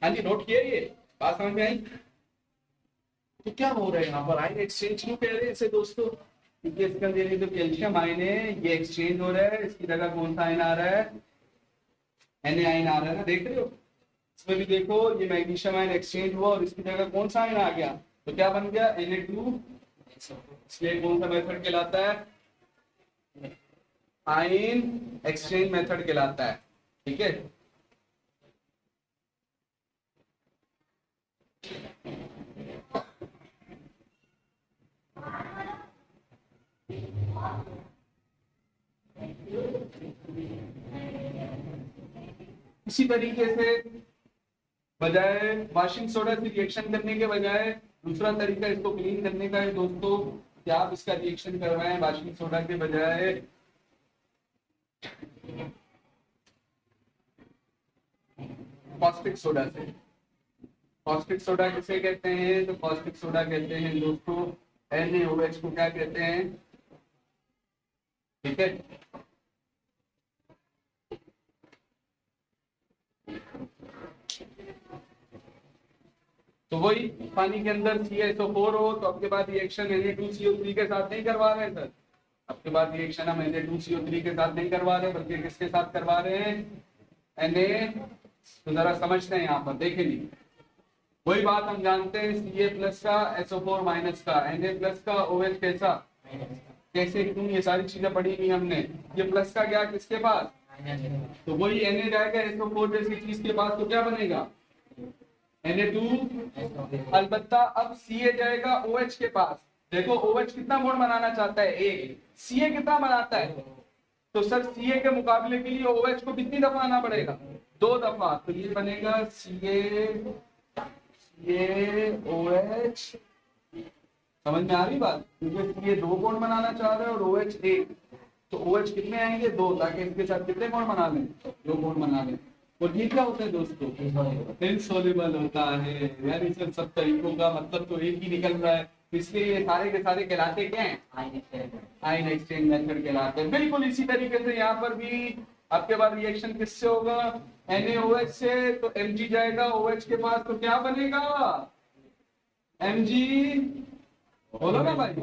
हाँ जी, नोट किया, ये बात समझ में आई। तो क्या हो रहा है यहाँ पर, आयन एक्सचेंज क्यों कह रहे हैं इसे दोस्तों, क्योंकि इसके अंदर ये जो कैल्शियम आयन है ये एक्सचेंज हो रहा है, इसकी जगह कौन सा आयन आ रहा है, Na आयन आ रहा है ना, देख रहे हो। इसमें भी देखो ये मैग्नीशियम आयन एक्सचेंज हुआ और इसकी जगह कौन सा आयन आ गया, तो क्या बन गया Na2। इसलिए कौन सा मेथड कहलाता है, आयन एक्सचेंज मेथड कहलाता है। ठीक है, इसी तरीके से बजाय वॉशिंग सोडा से रिएक्शन करने के बजाय दूसरा तरीका इसको क्लीन करने का है दोस्तों, कि आप इसका रिएक्शन करवाएं वॉशिंग सोडा के बजाय कॉस्टिक सोडा से। कॉस्टिक सोडा किसे कहते हैं, तो कॉस्टिक सोडा कहते हैं दोस्तों NaOH को क्या कहते हैं। ठीक है, तो वही पानी के अंदर CaSO4 हो तो आपके बाद रिएक्शन Na2CO3 के साथ नहीं करवा रहे हैं सर, आपके बाद रिएक्शन हम Na2CO3 के साथ नहीं करवा रहे बल्कि किसके साथ करवा रहे हैं, Na। तो जरा समझते हैं यहाँ पर देखेंगे, वही बात हम जानते हैं Ca+ का SO4- का Na+ का OH कैसा कैसे क्यों, ये सारी चीजें पढ़ी हुई हमने। ये प्लस का क्या किसके पास, तो वही Na जाएगा SO4 जैसी चीज के पास तो क्या बनेगा Na2। अलबत्ता अब Ca जाएगा OH के पास, देखो OH कितना बॉन्ड बनाना चाहता है, एक। Ca कितना बनाता है, तो सर Ca के मुकाबले के लिए OH को कितनी दफा आना पड़ेगा, 2 दफा। तो ये बनेगा CaOH। समझ में आ रही बात, क्योंकि ये 2 बॉन्ड बनाना चाह रहे हैं और OH 1, तो OH कितने आएंगे 2, ताकि इसके साथ कितने बॉन्ड बना लें, 2 बॉन्ड बना लें। और ये क्या होता है दोस्तों, इनसॉल्युबल होता है। यार इस सब तरीकों का मतलब तो एक ही निकल रहा है, इसलिए ये सारे के सारे कहलाते क्या हैं, आयन एक्सचेंज मेथड कहलाते हैं। बिल्कुल इसी तरीके से यहाँ पर भी आपके पास रिएक्शन किससे होगा, NaOH से, तो Mg जाएगा OH के पास तो क्या बनेगा Mg, बोलो ना भाई,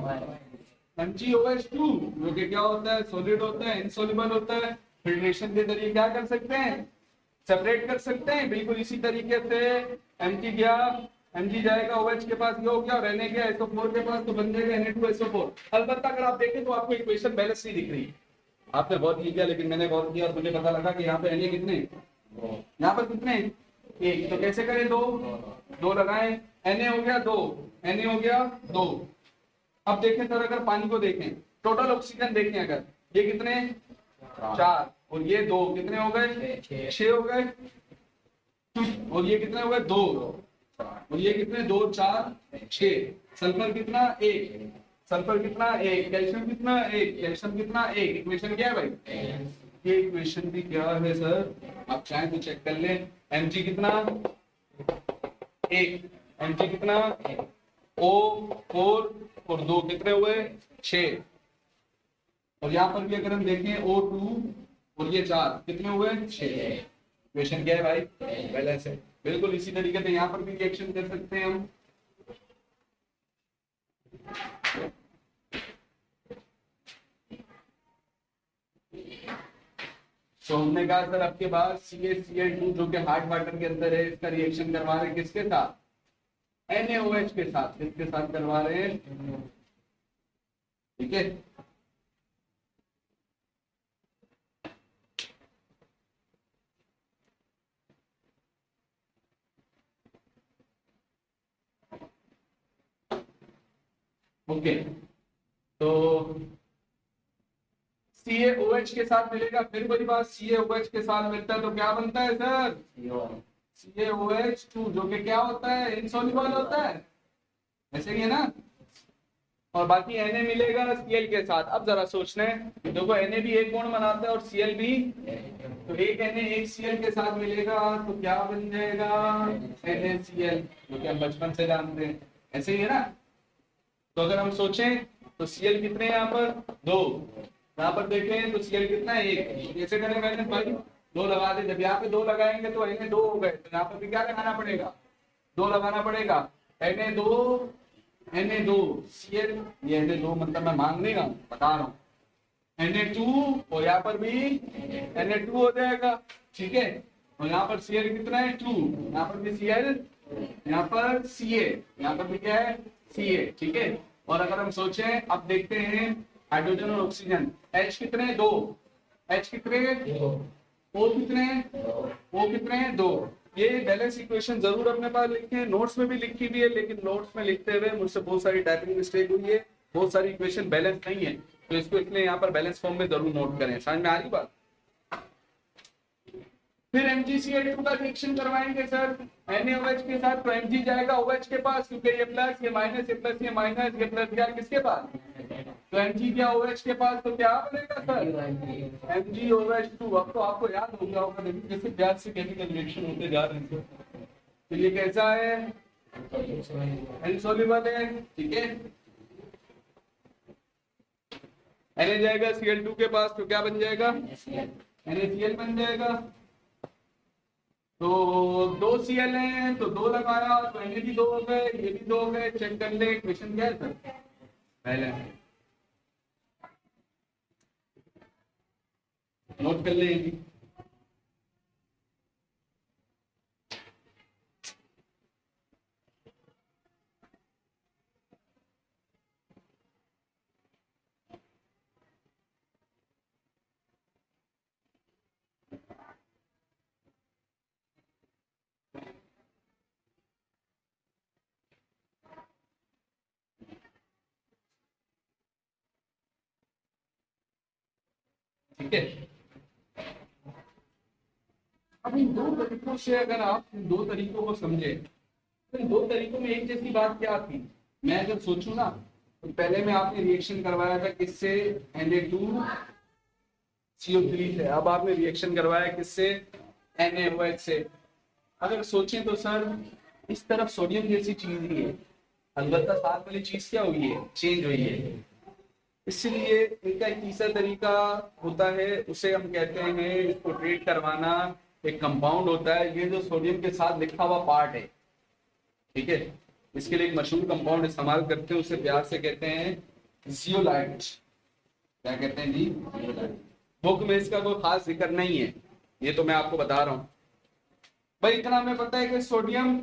MgOH2, जो कि क्या होता है, सॉलिड होता है, इनसॉल्युबल होता है। फिल्ट्रेशन के जरिए क्या कर सकते हैं, सेपरेट कर सकते हैं। बिल्कुल इसी तरीके से Mg गया, Mg जाएगा OH के पास, ये हो गया, और Na गया SO4 के पास तो बन जाएगा Na2SO4। अलबत्ता अगर आप देखें तो आपको इक्वेशन बैलेंस नहीं दिख रही, आपने बहुत किया लेकिन मैंने गौर किया और मुझे पता लगा कि यहाँ पे Na कितने, यहाँ पर कितने, 1। तो कैसे करें, 2 लगाएं, Na हो गया 2, Na हो गया 2। अब देखें सर, अगर पानी को देखें, टोटल ऑक्सीजन देखें, अगर ये कितने 4 और ये 2 कितने हो गए 6 हो गए, और ये कितने हो गए 2 और ये कितने 2 4 6। सल्फर कितना 1, सल्फर कितना 1, कैल्शियम कितना 1, कैल्शियम कितना 1। इक्वेशन क्या है भाई, ये इक्वेशन भी क्या है सर, आप चाहें तो चेक कर लें। Mg कितना 1, Mg कितना O4 और 2 कितने हुए 6, और यहाँ पर भी अगर हम देखें O2 और ये 4 कितने हुए 6। इक्वेशन क्या है भाई, बैलेंस है। बिल्कुल इसी तरीके से यहाँ पर भी रिएक्शन कर सकते हैं हम। तो हमने कहा सर आपके पास CaCl2 जो कि हार्ड वाटर के अंदर है, इसका रिएक्शन करवा रहे हैं किसके साथ, NaOH के साथ। किसके साथ करवा रहे हैं, ठीक है। ओके, तो CaOH के साथ मिलेगा, फिर वही बात, CaOH के साथ मिलता है तो क्या बनता है सर, CaOH2, जो कि क्या होता है, इनसॉल्युबल होता है, ऐसे ही है ना। और बाकी Na मिलेगा Cl के साथ। अब जरा सोचना है, देखो Na भी एक बॉन्ड बनाता है और Cl भी, तो एक Na एक Cl के साथ मिलेगा तो क्या बन जाएगा NaCl, जो कि हम बचपन से जानते हैं, ऐसे ही है ना। तो अगर हम सोचें तो Cl कितने हैं यहाँ पर 2, यहाँ पर देखें तो Cl कितना है 1। कैसे करें मैंने भाई, 2 लगा दे, जब यहाँ पे 2 लगाएंगे तो Na 2 हो गए, तो यहाँ पर भी क्या लगाना पड़ेगा 2 लगाना पड़ेगा। Na 2 Na2Cl, ये Na2 मतलब मैं मांग नहीं रहा हूँ, बता रहा हूँ। Na2 और यहाँ पर भी Na2 हो जाएगा, ठीक है। और यहाँ पर Cl कितना है 2, यहाँ पर भी Cl, यहाँ पर Ca, यहाँ पर भी क्या है Ca, ठीक है। और अगर हम सोचें, अब देखते हैं हाइड्रोजन और ऑक्सीजन, H कितने 2, H कितने, O कितने, O कितने 2। ये बैलेंस इक्वेशन जरूर अपने पास लिखें, नोट्स में भी लिखी हुई है, लेकिन नोट्स में लिखते हुए मुझसे बहुत सारी टाइपिंग मिस्टेक हुई है, बहुत सारी इक्वेशन बैलेंस नहीं है, तो इसको इसलिए यहाँ पर बैलेंस फॉर्म में जरूर नोट करें। समझ में आ रही बात। फिर MgCl2 का रिएक्शन करवाएंगे सर NaOH के साथ, तो Mg जाएगा OH के पास, क्योंकि ये प्लस, ये माइनस, ये प्लस, ये माइनस, ये प्लस गया किसके पास, तो Mg गया OH के पास, तो क्या बनेगा सर MgOH2। अब तो आपको याद हो गया होगा, लेकिन जैसे प्यार से केमिकल रिएक्शन होते जा रहे हैं, तो ये कैसा है, इनसॉल्युबल है, ठीक है। Na जाएगा Cl2 के पास, तो क्या बन जाएगा, NaCl बन जाएगा। तो 2 Cl है, तो 2 लगाया, तो Na भी 2 हो गए, ये भी 2 हो गए। चेक कर ले, इक्वेशन क्या है सर, पहले नोट कर ले ये भी। ठीक है। अब इन दो तरीकों से अगर आप इन दो तरीकों को समझे, तो इन दो तरीकों में एक जैसी बात क्या थी, मैं अगर सोचूं ना, तो पहले में आपने रिएक्शन करवाया था किससे, Na2CO3 से, अब आपने रिएक्शन करवाया किससे, NaOH से। अगर सोचें तो सर इस तरफ सोडियम जैसी चीज ही है, अलबत्ता साथ वाली चीज क्या हुई है, चेंज हुई है। इसलिए इनका एक तीसरा तरीका होता है, उसे हम कहते हैं इसको ट्रीट करवाना, एक कंपाउंड होता है, ये जो सोडियम के साथ लिखा हुआ पार्ट है, ठीक है, इसके लिए एक मशहूर कंपाउंड इस्तेमाल करते हैं, उसे प्यार से कहते हैं जियोलाइट। क्या कहते हैं जी, जियोलाइट। बुक में इसका कोई खास जिक्र नहीं है, ये तो मैं आपको बता रहा हूँ। भाई इतना हमें पता है कि सोडियम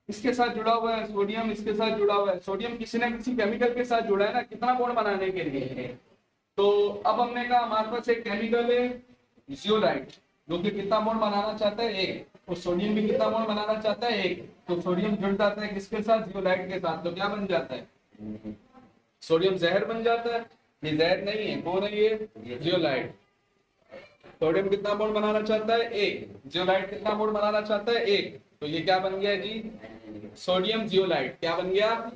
इसके साथ जुड़ा हुआ है, सोडियम इसके साथ जुड़ा हुआ है, सोडियम किसी ना किसी केमिकल के साथ जुड़ा है ना, कितना बॉन्ड बनाने के लिए। तो अब हमने कहा हमारे पास एक केमिकल है जियोलाइट, जो कि कितना बॉन्ड बनाना चाहता है, एक, और सोडियम भी कितना बॉन्ड बनाना चाहता है, एक। तो सोडियम जुड़ जाता है किसके साथ, जियोलाइट के साथ, तो क्या बन जाता है, सोडियम जहर बन जाता है। ये जहर नहीं है, कौन है ये, जियोलाइट। सोडियम कितना बॉन्ड बनाना चाहता है, एक, जियोलाइट कितना बॉन्ड बनाना चाहता है, एक, तो ये क्या बन गया जी, सोडियम जियोलाइट। क्या बन गया,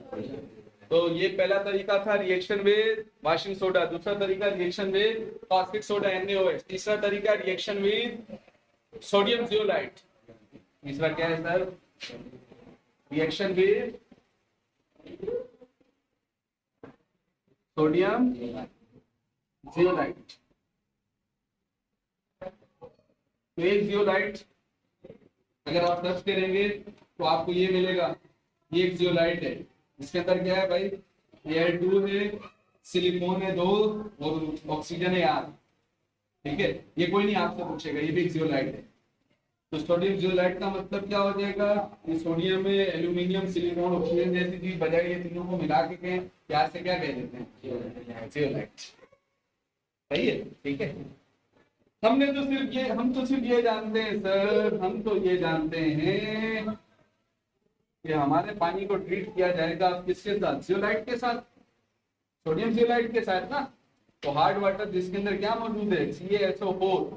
तो ये पहला तरीका था रिएक्शन विद वाशिंग सोडा, दूसरा तरीका reaction with caustic soda NaOH, तीसरा तरीका रिएक्शन विद सोडियम जियोलाइट, तीसरा क्या है sir, reaction with sodium zeolite. तो एक जियोलाइट अगर आप सर्च करेंगे तो आपको ये मिलेगा, ये एक जियोलाइट है, इसके अंदर क्या है भाई, Al2 है, सिलिकॉन है 2 और ऑक्सीजन है 8, ठीक है। ये कोई नहीं आपसे पूछेगा, ये भी एक जियोलाइट है। तो सोडियम जियोलाइट का मतलब क्या हो जाएगा, ये सोडियम में एल्यूमिनियम सिलिकॉन ऑक्सीजन जैसी चीज बजाय ये तीनों को मिला के कहें प्यार से क्या कह देते हैं, जियोलाइट। सही है, ठीक है। हम तो सिर्फ ये जानते हैं सर, हम तो ये जानते हैं कि हमारे पानी को ट्रीट किया जाएगा किसके साथ, जियोलाइट के साथ, सोडियम जियोलाइट के साथ ना। तो हार्ड वाटर जिसके अंदर क्या मौजूद है, CaSO4,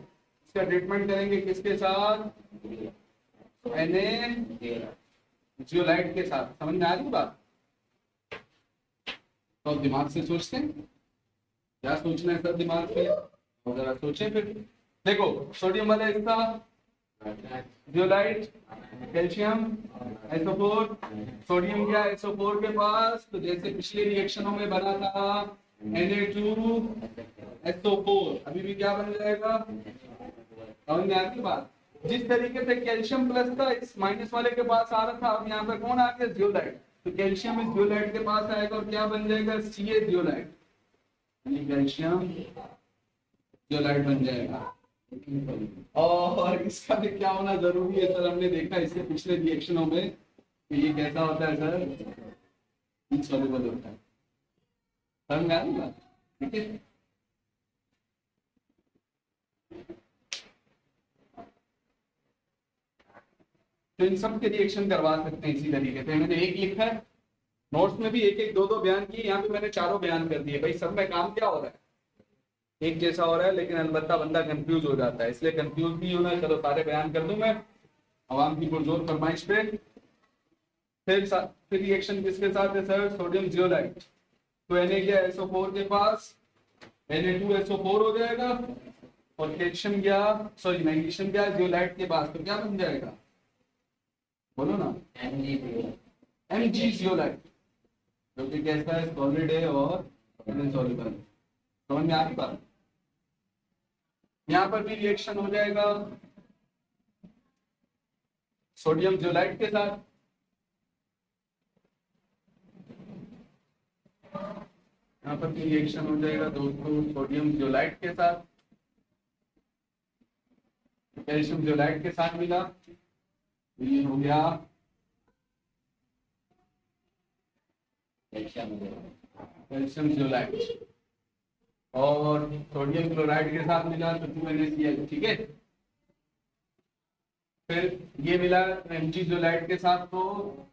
इसका ट्रीटमेंट करेंगे किसके साथ, Na जियोलाइट के साथ। समझ में आ रही बात, तो दिमाग से सोचते हैं, क्या सोचना है सर दिमाग से, और जरा सोचें फिर। देखो सोडियम वाला हिस्सा जियोलाइट, कैल्शियम SO4, सोडियम गया SO4 के पास, तो जैसे पिछले रिएक्शनों में बना था Na2SO4, अभी भी क्या बन जाएगा, समझ में आती बात। जिस तरीके से कैल्शियम प्लस था इस माइनस वाले के पास आ रहा था, अब यहाँ पे कौन आ गया, जियोलाइट। तो कैल्शियम इस जियोलाइट के पास आएगा और क्या बन जाएगा, सी जियोलाइट, कैल्शियम जियोलाइट बन जाएगा। और इसका भी क्या होना जरूरी है सर, हमने देखा इसके पिछले रिएक्शनों में कि ये कैसा होता है सर, इनसॉल्युबल होता है। समझ में आ रही बात? ठीक है, तो इन सब के रिएक्शन करवा सकते हैं इसी तरीके से। मैंने एक लिखा है नोट्स में भी, एक एक दो दो बयान किए, यहाँ पे मैंने चारों बयान कर दिए। भाई सब में काम क्या हो रहा है, एक जैसा हो रहा है, लेकिन अलबत्ता बंदा कंफ्यूज हो जाता है, इसलिए कंफ्यूज नहीं होना। चलो सारे बयान कर दूं मैं आवाम की पुरजोर फरमाइश पे। फिर रिएक्शन किसके साथ है सर, सोडियम जियोलाइट, तो Na गया SO4 के पास, Na2SO4 हो जाएगा, और कैल्शियम गया, सॉरी मैग्नीशियम गया जियोलाइट के पास, तो क्या बन जाएगा, बोलो ना, Mg जियोलाइट, जो कि कैसा है, सॉलिड है और इनसॉल्युबल। समझ में आ रही बात? यहां पर भी रिएक्शन हो जाएगा सोडियम जियोलाइट के साथ, यहाँ पर भी रिएक्शन हो जाएगा दोस्तों सोडियम जियोलाइट के साथ, कैल्शियम जियोलाइट के साथ मिला, ये हो गया कैल्शियम जियोलाइट, और सोडियम क्लोराइड के साथ मिला तो 2NaCl। ठीक है, फिर ये मिला Mg जियोलाइट के साथ, तो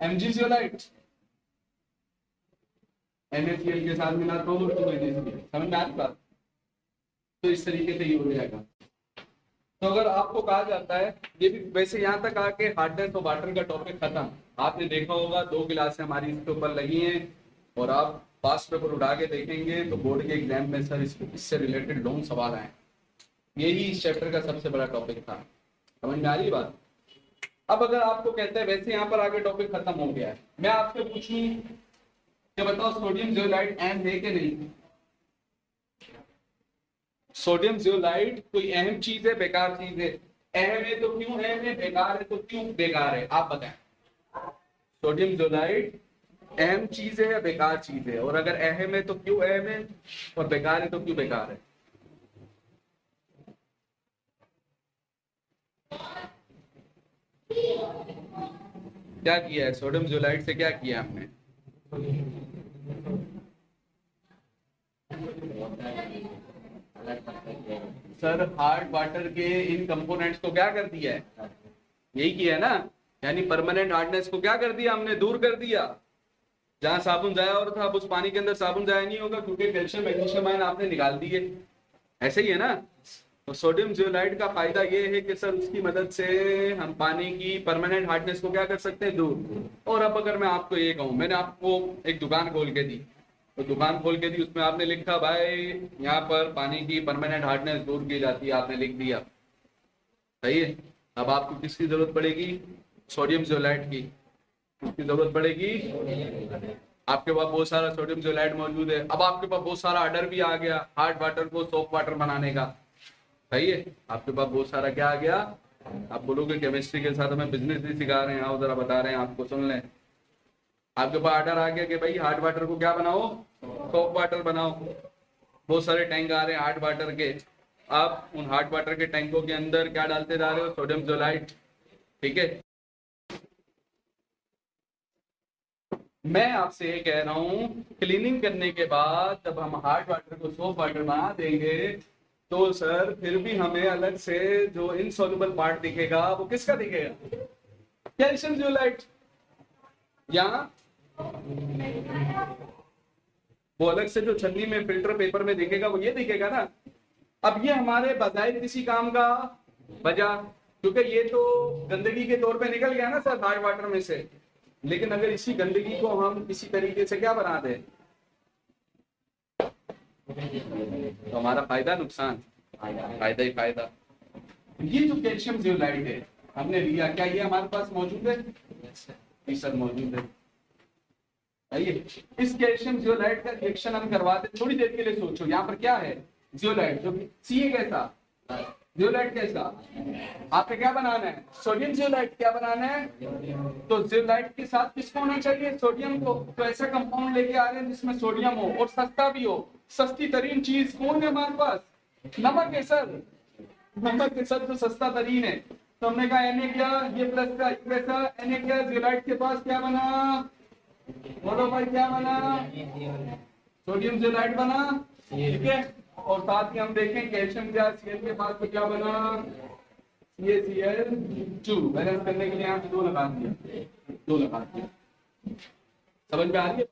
Mg जियोलाइट NaCl के साथ मिला तो 2NaCl। समझ में आ रही बात? तो इस तरीके से ये हो जाएगा। तो अगर आपको कहा जाता है, ये भी वैसे यहाँ तक आके हार्डनेस और वाटर का टॉपिक खत्म। आपने देखा होगा 2 क्लासें हमारी इसके ऊपर लगी हैं, और आप पास्ट पेपर उठा के देखेंगे तो बोर्ड के एग्जाम में सर इससे रिलेटेड लॉन्ग सवाल आए। यही इस चैप्टर का सबसे बड़ा टॉपिक था। समझ में आ रही बात? अब अगर आपको कहते हैं वैसे यहाँ पर आगे टॉपिक खत्म हो गया है, मैं आपसे पूछूं कि बताओ सोडियम जियोलाइट अहम है कि नहीं? सोडियम जियोलाइट कोई अहम चीज है, बेकार चीज है? अहम है तो क्यों अहम है, बेकार है तो क्यों बेकार है, आप बताएं। सोडियम जियोलाइट अहम चीज है या बेकार चीज है, और अगर अहम है तो क्यों अहम है, और बेकार है तो क्यों बेकार है? क्या किया है सोडियम जियोलाइट से, क्या किया हमने? सर हार्ड वाटर के इन कंपोनेंट्स को क्या कर दिया है, यही किया है ना, यानी परमानेंट हार्डनेस को क्या कर दिया हमने, दूर कर दिया। जहां साबुन जाया और था, अब उस पानी के अंदर साबुन जाया नहीं होगा, क्योंकि कैल्शियम मैग्नीशियम आयन आपने निकाल दिए। ऐसे ही है ना। तो सोडियम जियोलाइट का फायदा ये है कि सर उसकी मदद से हम पानी की परमानेंट हार्डनेस को क्या कर सकते हैं, दूर। और अब अगर मैं आपको ये कहूँ, मैंने आपको एक दुकान खोल के दी, तो दुकान खोल के दी, उसमें आपने लिखा भाई यहाँ पर पानी की परमानेंट हार्डनेस दूर की जाती है, आपने लिख दिया, सही है। अब आपको किसकी जरूरत पड़ेगी, सोडियम जियोलाइट की। किसकी जरूरत पड़ेगी, आपके पास बहुत सारा सोडियम जियोलाइट मौजूद है। अब आपके पास बहुत सारा ऑर्डर भी आ गया हार्ड वाटर को सोप वाटर बनाने का, सही है। आपके पास बहुत सारा क्या आ गया, आप बोलोगे केमिस्ट्री के साथ हमें बिजनेस भी सिखा रहे हैं, आओ जरा बता रहे हैं आपको, सुन लें। आपके पास ऑर्डर आ गया कि भाई हार्ड वाटर को क्या बनाओ, सोप वाटर बनाओ। बहुत सारे टैंक आ रहे हैं हार्ड वाटर के, आप उन हार्ड वाटर के टैंकों के अंदर क्या डालते जा रहे हो, सोडियम जियोलाइट। ठीक है, मैं आपसे ये कह रहा हूं, क्लीनिंग करने के बाद जब हम हार्ड वाटर को सोप वाटर बना देंगे, तो सर फिर भी हमें अलग से जो इनसॉल्युबल पार्ट दिखेगा, वो किसका दिखेगा, कैल्शियम जियोलाइट। या वो अलग से जो छन्नी में फिल्टर पेपर में दिखेगा, वो ये दिखेगा ना। अब ये हमारे बजाय किसी काम का बजा, क्योंकि ये तो गंदगी के तौर पे निकल गया ना सर हार्ड वाटर में से। लेकिन अगर इसी गंदगी को हम इसी तरीके से क्या बना दें, तो हमारा फायदा नुकसान, फायदा ही फायदा। ये जो कैल्शियम जियोलाइट है हमने लिया, क्या ये हमारे पास मौजूद है? सर मौजूद है। आइए इस कैल्शियम जियोलाइट का रिएक्शन हम करवाते, थोड़ी देर के लिए सोचो। यहाँ पर क्या है, जियोलाइट, जो सी कैसा जियोलाइट कैसा, आपको क्या बनाना है, सोडियम जियोलाइट क्या बनाना है, तो जियोलाइट के साथ किसको होना चाहिए, सोडियम को। तो ऐसा कंपाउंड लेके आ रहे हैं जिसमें सोडियम हो और सस्ता भी हो। सस्ती तरीन चीज कौन है हमारे पास, नमक है सर, नमक के साथ तो सस्ता तरीन है। तो हमने कहा Na क्या, ये प्लस का कैसा, Na क्या, जियोलाइट के पास क्या बना, बोलो भाई क्या बना, सोडियम जियोलाइट बना, ठीक है। और साथ ही हम देखें कैल्शियम गैस Cl के पास तो क्या बना, CaCl2। बैलेंस करने के लिए यहाँ पे 2 लगा दिया, 2 लगा दिया। समझ में आ रही है।